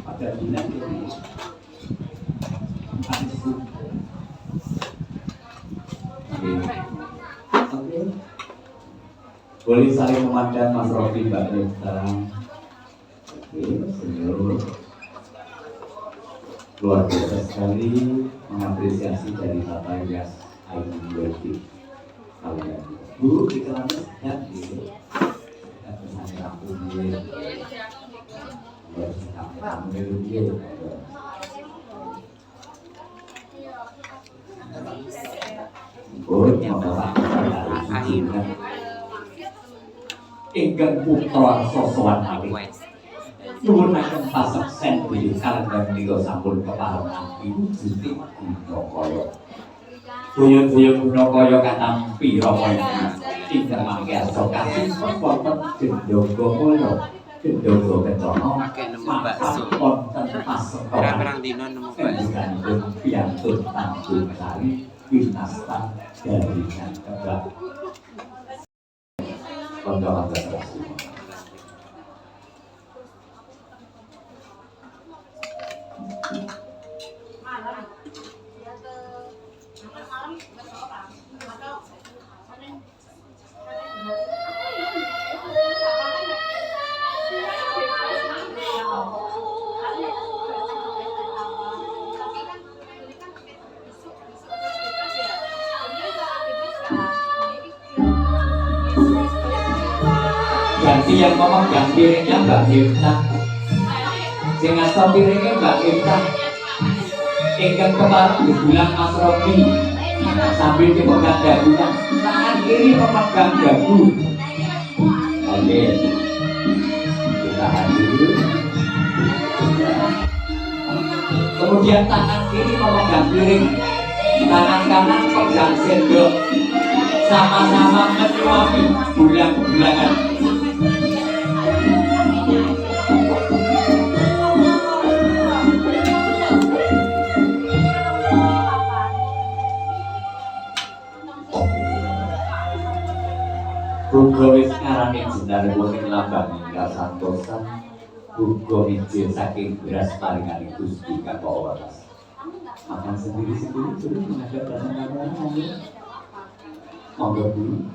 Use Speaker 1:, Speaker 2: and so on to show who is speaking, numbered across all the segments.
Speaker 1: Pada bulan ini boleh saling memandang Mas Rofi, Mbak Rita. Senior luar biasa sekali mengapresiasi dari Bapak Yas Ayu Werdi. Kalian Bu di kelas sehat gitu. Kita bersama kampung ini. Bersama kampung ini. Bu yang bapak akhir. Ingkang putra sosokan awit. Nuwunaken pasuksen bilih kalendang menika sampun keparengan Gusti Gunakaya. Boyo-boyo Gunakaya katampi rama ingkang mangke asta kasih wonten Gendhoga Mulya, Gendhoga Kencana, wonten pasekoran.
Speaker 2: Pirang-pirang dina nemu bakso.
Speaker 1: Piantun Tanjung Sari, Winastan Jaringan Kebak. Bangga-bangga terus. Ganti yang memegang piringnya Mbak Gita. Sing ngaso piringnya Mbak Gita. Ingkang kepareng dibulang Mas Rofi. Sambil dipegang dagunya. Tangan kiri memegang dagu. Oke. Ditahan dulu. Kemudian tangan kiri memegang piring. Tangan kanan pegang sendok. Sama-sama menyuapi bulang-bulangan. Buga wis ngarani jenare wonten lambang ingkang santosan. Buga mijil saking beras paringan Gusti Kakawala. Makan sendiri-sendiri terus menghadap datang-datang. Monggo dulu.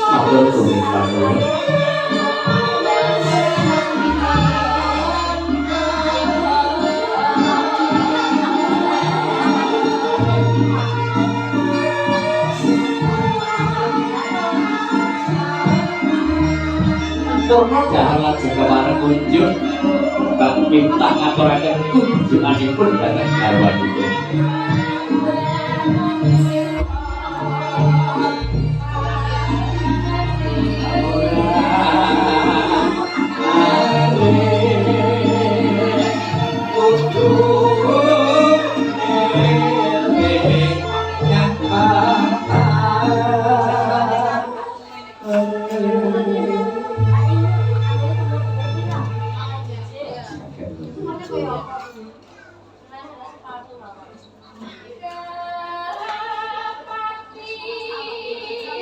Speaker 1: Monggo tulis lalu. Purna dahar lajeng kepareng kunjung Mbak Minta ngaturaken kunjunganipun dhateng garwanipun.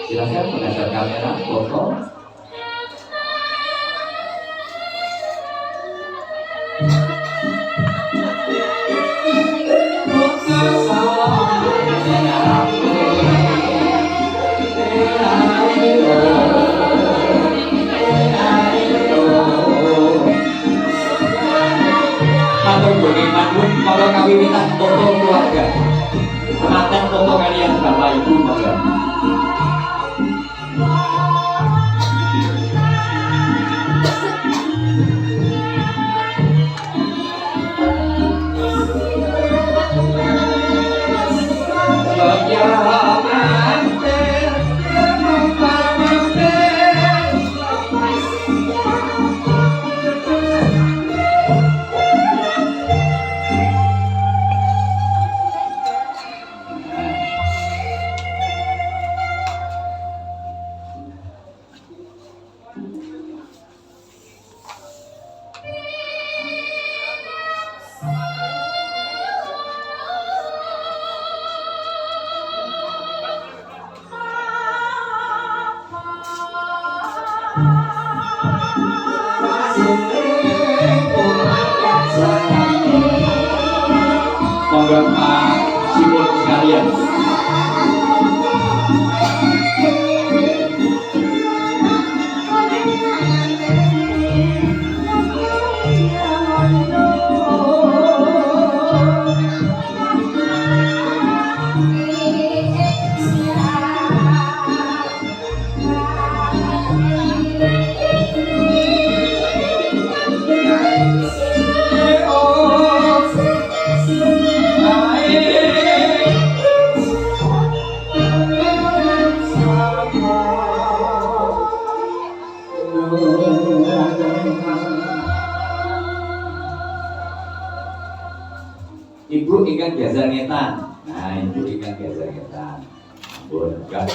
Speaker 1: Silakan menghadap kamera, foto. Matur nuwun manut kala kawiwitan foto keluarga. Pengantin foto kalian Bapak Ibu monggo. Bapak Simon sekalian. Ibu ingkang biasa ngetan. Nah, ibu ingkang biasa ngetan. Ampun, enggak.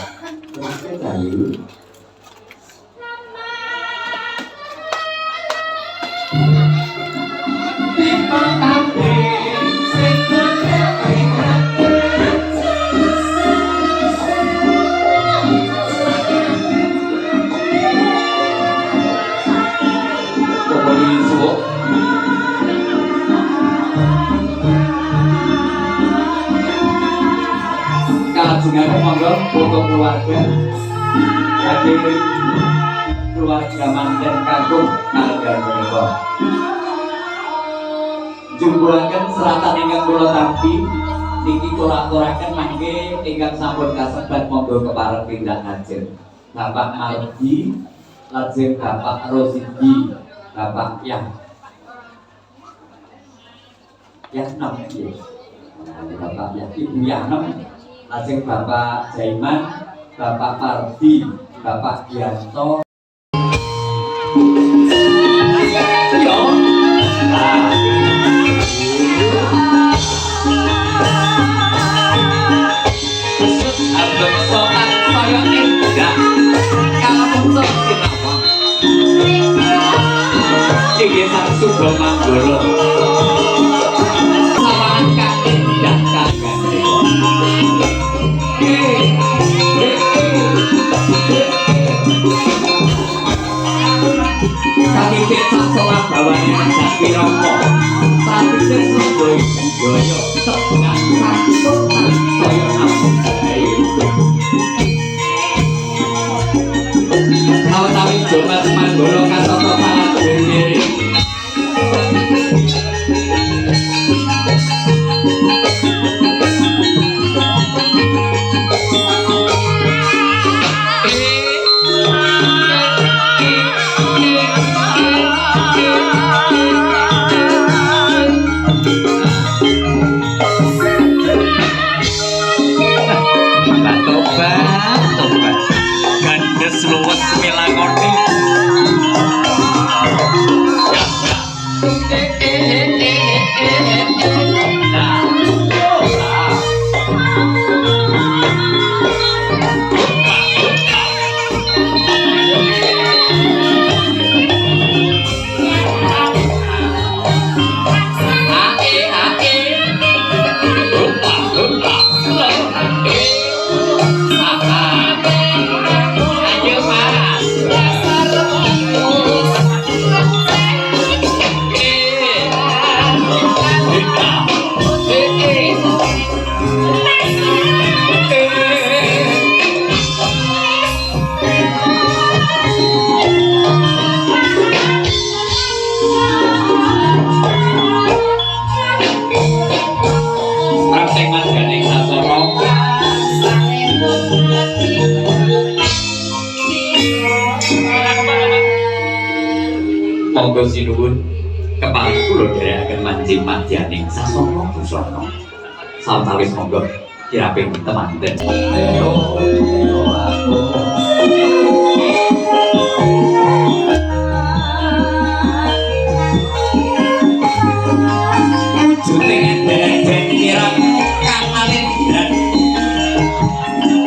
Speaker 1: Terus kita yuk. Kalajengaken monggo foto keluarga bagi keluarga manten kagum kalenggan menika. Jumbuhaken seratan ingkang kula tampi niki kula aturaken mangke ingkang sampun kasebat monggo kepareng tindak ajeng. Bapak Mardi, lajeng Bapak Rosidi, Bapak Yahnem nggih. Nah, Bapak Ibu Yahnem, lajeng Bapak Jaiman, Bapak Pardi, Bapak Gianto. Yo. Abang sopan saya enggak. Kalau pun sinapa. Iki sak Subro Manggolo. Sawangan kaki ndak kagak. Kaki becak soal bawane anak piroko. Tapi sesuai goyo setengah satu saya namun tahu-tahu Jumat Manggolo katoto salah sendiri. Tobat gandes luwes melakoni. Monggo sinuwun kepala kula dherekaken manjing madyaning sasana busana. Sawetawis monggo kiraping temanten. Wujute ngendhek kirap kanalin dan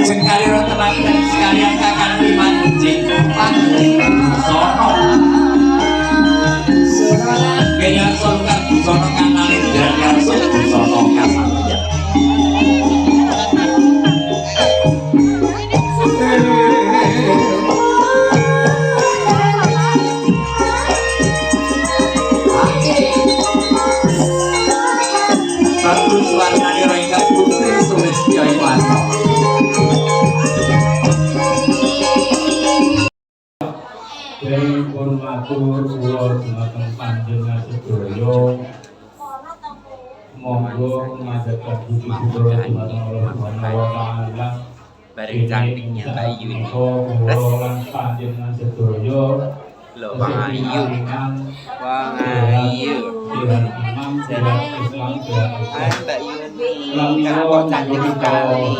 Speaker 1: jengkalira temanten sekalian kakang manjing busana. Gaya solkan busana kanalin dan yarso busana kasamya.
Speaker 2: Bareng cantiknya Mbak Ayu ini. Loh, Bang Ayu. Bang Ayu. Hai Mbak Yuni, kamu kok cantik sekali.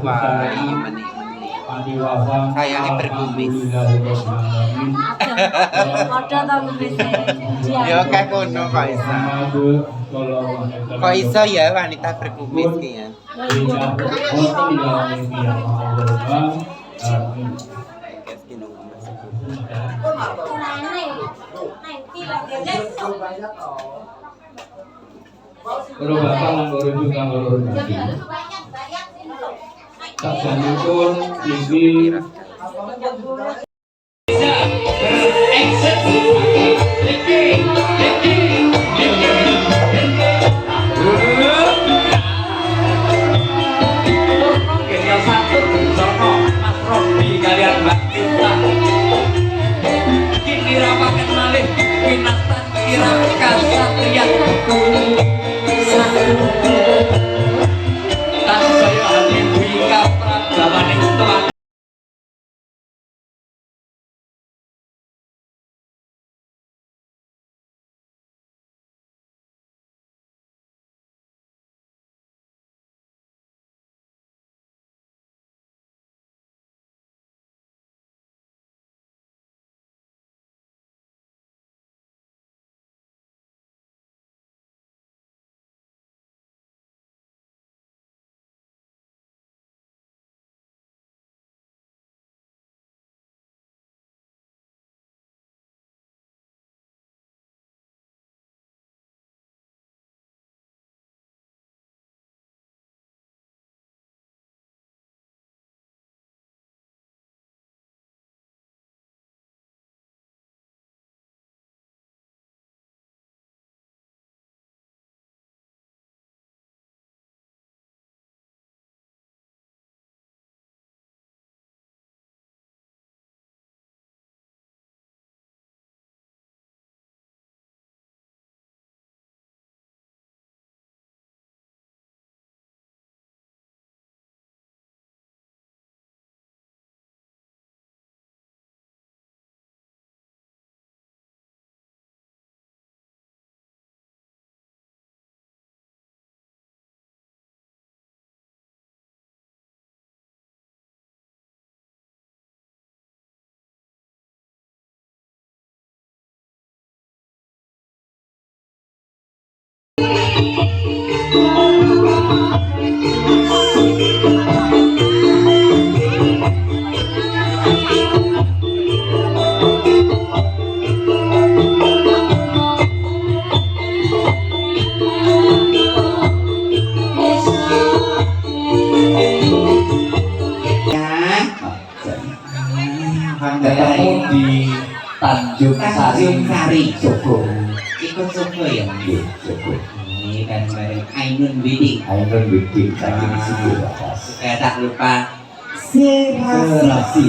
Speaker 2: Mbak Ayu menik-menik. Sayangnya berkumis.
Speaker 3: Padha ta kumisnya.
Speaker 2: Ya kayak kono kok iso. Kok iso ya wanita berkumis kayaknya.
Speaker 4: Kalau bapak nggak juga nanti. Tak pun ini
Speaker 1: ketemu di Tanjung Sari Soko.
Speaker 2: Ikut Soko ya?
Speaker 1: Iya, Soko.
Speaker 2: Ini kan bareng Ainun Widing.
Speaker 1: Ainun Widing tadi di situ.
Speaker 2: Supaya tak lupa
Speaker 1: Serasi.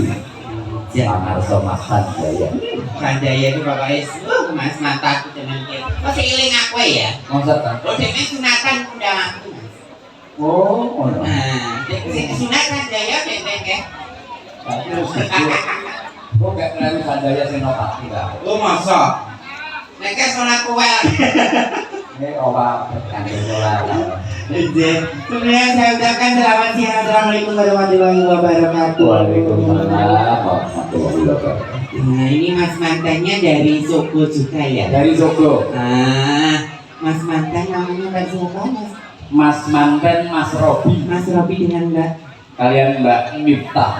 Speaker 2: Jangan
Speaker 1: Pangarso Mas Sanjaya.
Speaker 2: Sanjaya itu bapaknya mas mataku dengan dia. Masih iling aku ya?
Speaker 1: Masa tak?
Speaker 2: Oh, dia sunatan udah aku.
Speaker 1: Oh, no.
Speaker 2: Nah, dia sunatan Jaya benteng ya.
Speaker 1: Kok gak keren Sanjaya Senopati lah.
Speaker 2: Oh, masa? Mereka sunat kuel.
Speaker 1: Ini obat kandung dolar.
Speaker 2: Kemudian saya ucapkan selamat siang. Assalamualaikum warahmatullahi wabarakatuh.
Speaker 1: Waalaikumsalam warahmatullahi wabarakatuh.
Speaker 2: Nah, ini mas mantannya dari Soko juga ya?
Speaker 1: Dari Soko.
Speaker 2: Mas mantan namanya Mbak siapa mas?
Speaker 1: Mas manten Mas Robi.
Speaker 2: Mas Robi dengan Mbak?
Speaker 1: Kalian Mbak Miftah.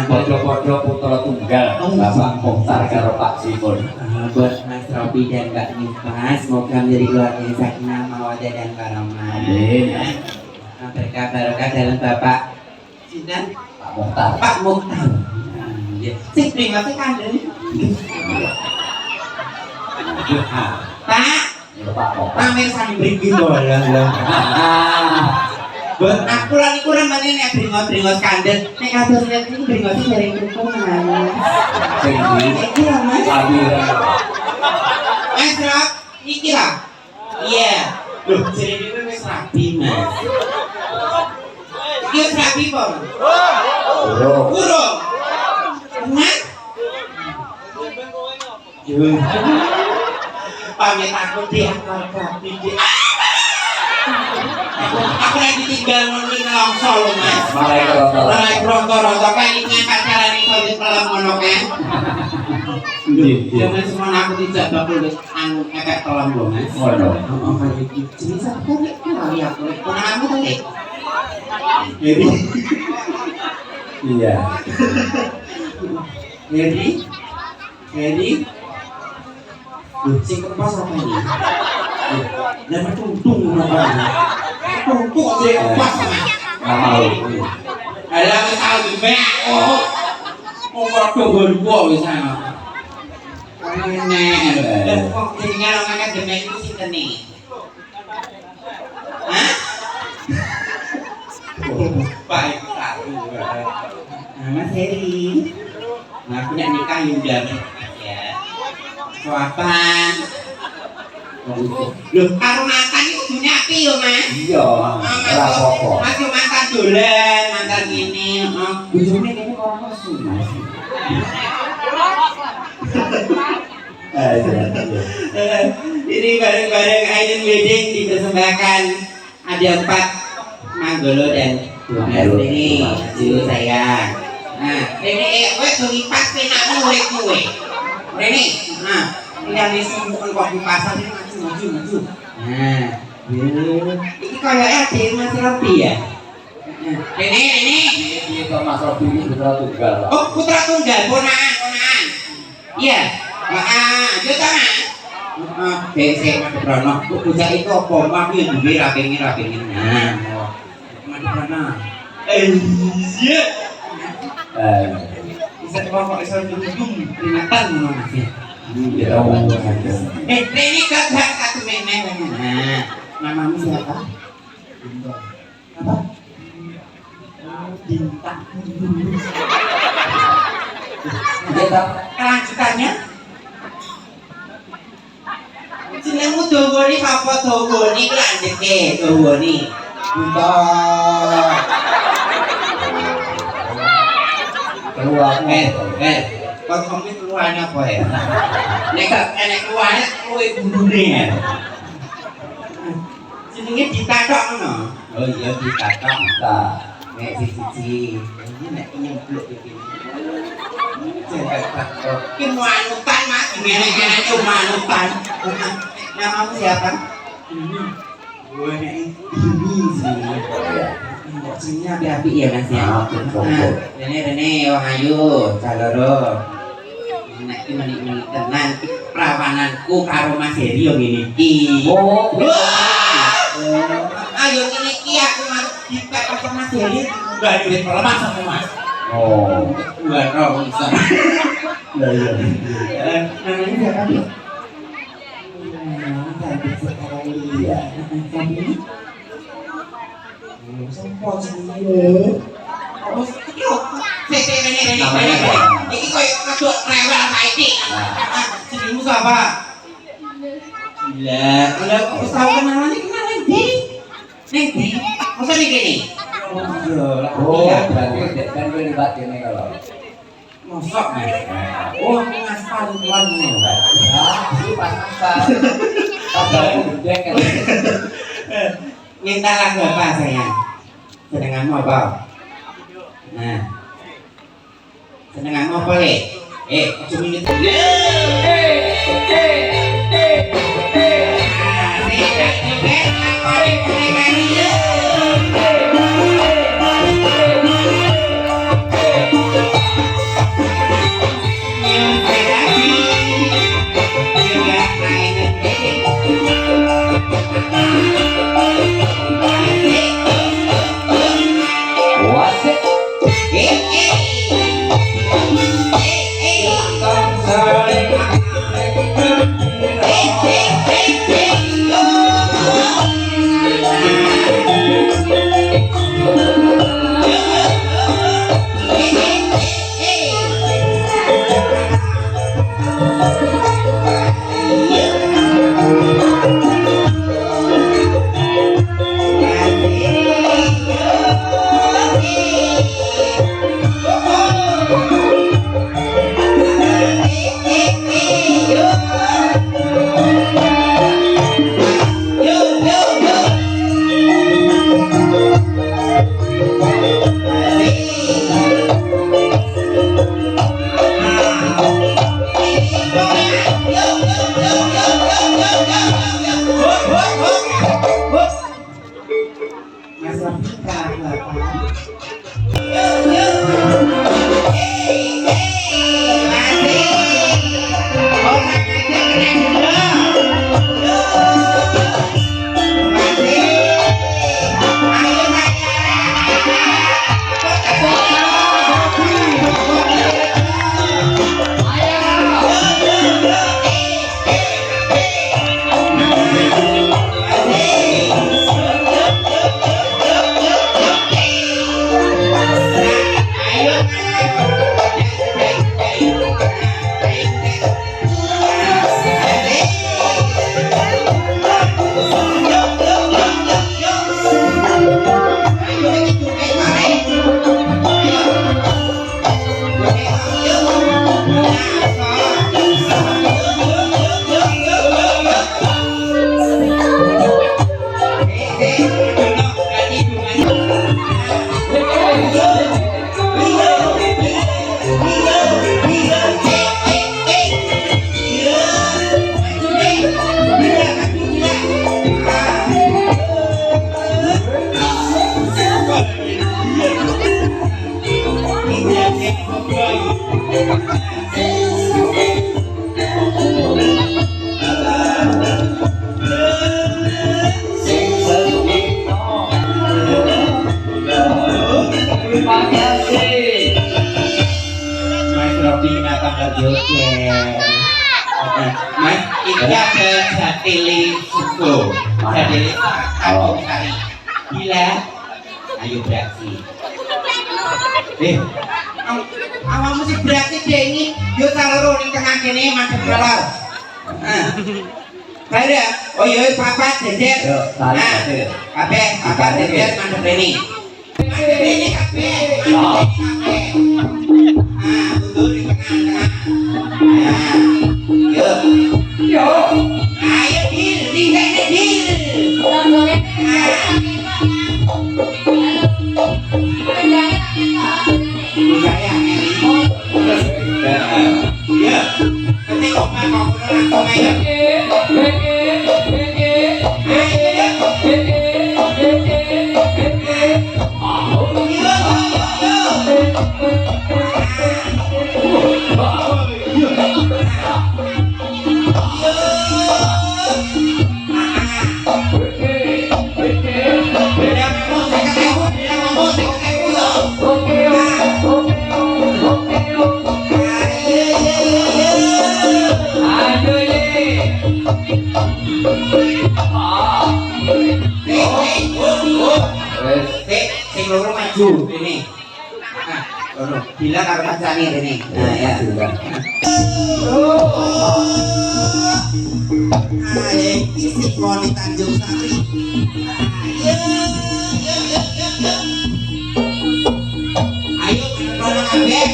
Speaker 1: Podo-podo putra tunggal. Bapak Mukhtar karo Pak Simon.
Speaker 2: Buat Mas Robi dan Mbak Miftah, semoga menjadi keluarga yang sakinah, mawaddah dan warahmah.
Speaker 1: Amin.
Speaker 2: Berkah barokah dalam Bapak Sinten?
Speaker 1: Pak Mukhtar.
Speaker 2: Pak Mukhtar. Sing primote kandel. Pak,
Speaker 1: Pak Mukhtar.
Speaker 2: pamirsa mriki bolang. Buat aku lan iku remene nek bringos-bringos kandel. Nek kados nek iki bringos dari kuku menang.
Speaker 1: Sing di
Speaker 2: Iki lah Mas.
Speaker 1: Sabira.
Speaker 2: Mas Rob, iki lah. Iya. Loh, jadi ini wis rapi, Mas. Iki wis rapi apa? Burung. Nah. Pamit aku diangkat rapi. Aku lagi tinggal ngomongin longsor loh, Mas. Mulai ronto-ronto kayak ini pacaran itu di malam mono kan. Jangan semua aku tidak bakal anu kayak kolam loh, Mas. Oh, kayak gitu. Jadi satu kali kali aku aku tadi. Jadi
Speaker 1: Iya.
Speaker 2: jadi sing kepas apa ini? Dan bertuntung namanya. Tuntung sing kepas Mas.
Speaker 1: Nggak mau.
Speaker 2: Ada masalah juga. Oh. Mau tunggu dua misalnya. Dan kok tinggal ngangkat demi itu sih nih. Hah? Baik satu. Mas Heri. Nah, punya nikah Yuda ya. Suapan. Loh, karo mantan itu punya api yo, Mas.
Speaker 1: Iya. Ora apa-apa.
Speaker 2: Mas yo mantan dolan, mantan gini, bojone kene kok nesu, Mas. Ini bareng-bareng Aiden Wedding dipersembahkan ada 4 Manggolo dan Mas ini dulu saya. Nah, ini wes pas penak murid-murid. Ini, nah, yang disebutkan kok di pasar ini maju. Nah, ini kayaknya ada masih lebih ya. Ini
Speaker 1: kok Mas Robi ini putra tunggal.
Speaker 2: Oh, putra tunggal, ponakan. Iya. Ayo ta, Mas. Heeh, Mas Brono. Bocah itu apa mak yo duwe rapingin. Nah. Mas Brono. Iya. Bisa kok iso dijung peringatan ngono Mas ya.
Speaker 1: Iya, ngomong aja.
Speaker 2: Ini kakak satu memang. Nah, namamu siapa? Apa? Bintang.
Speaker 1: Kita
Speaker 2: Kelanjutannya? Jenengmu Dowoni apa Dowoni ki lanjutke Dowoni.
Speaker 1: Bintang. Keluar.
Speaker 2: Kok komit keluarnya apa ya? Nek enek keluarnya kowe gurune ya. Jenenge ditatok ngono. Oh iya ditatok. Nek siji. Ini nek nyempluk iki. Ki manutan Mas, ngene-ngene cuma manutan. Namamu siapa? Gue ini sih. Cinnya api-api ya Mas ya. Rene Wahyu Caloro. Nek iki menik-menik tenan prawananku karo Mas Heri yo ngene iki.
Speaker 1: Oh.
Speaker 2: Ayo ngene iki aku dipek karo Mas Heri. Enggak duit perlemas sama Mas.
Speaker 1: Oh.
Speaker 2: Gua tahu bisa.
Speaker 1: Iya.
Speaker 2: Namanya siapa Bi?
Speaker 1: Iya.
Speaker 2: Namanya apa? Ini koyo kedok rewel saiki. Jenengmu siapa? Gila, udah wis tau kenalan iki kenal ndi? Ning ndi? Masa ning kene?
Speaker 1: Oh, berarti kan gue libat ini kalau.
Speaker 2: Mosok Mas. Oh, aku ngaspal tuan ngono.
Speaker 1: Itu pas-pasan. Tambah gede kan.
Speaker 2: Minta lagu apa sayang? Senenganmu apa? Nah. Senenganmu apa, Le? Aja minit. Oke. Mas, ini ada Jatili Suko. Jatili aku kali. Gila. Ayo beraksi. Awak mesti beraksi dengi. Yo saloro ning tengah kene madhep kelor. Baik ya. Oh iya papat jejer.
Speaker 1: Yo, tarik jejer.
Speaker 2: Kabeh papat jejer madhep rene. Madhep rene kabeh. Mundur di tengah-tengah. Yo.
Speaker 1: Yo.
Speaker 2: Ayo deal, tinggalnya deal. Saya ya, penting kok mau langsung aja. Sing loro maju rene. Loro. Bila karo pancane rene. Nah ya. Ayo, isi koni Tanjung Sari. Ayo, tolong kabeh.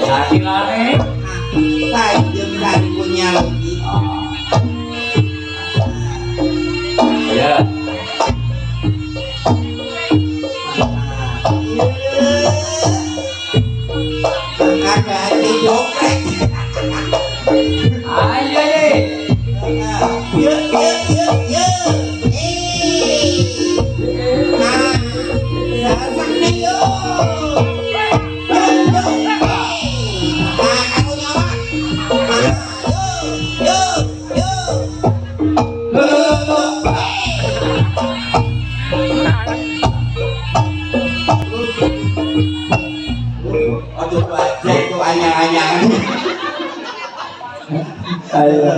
Speaker 1: Jadi lari.
Speaker 2: Tanjung Sari punya lagi.
Speaker 1: Ya.
Speaker 2: Angkat dari dompet.
Speaker 1: Ayo deh.
Speaker 2: Yuk. Nah, dasar nih yuk. Aku nyawa. Aduh, itu anyang-anyangan.
Speaker 1: Ayo.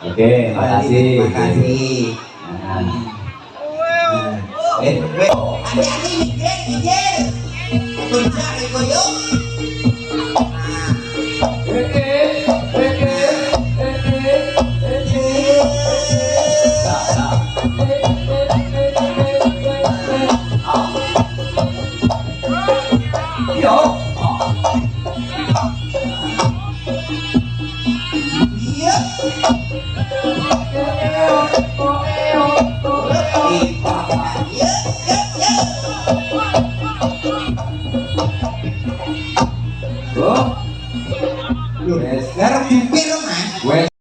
Speaker 1: Oke, makasih.
Speaker 2: Makasih. Hati-hati mikir. Tuncang koyo.
Speaker 1: Yo.
Speaker 2: Iya.
Speaker 1: Bro.
Speaker 2: Garap jupir, Mas.
Speaker 1: Wes.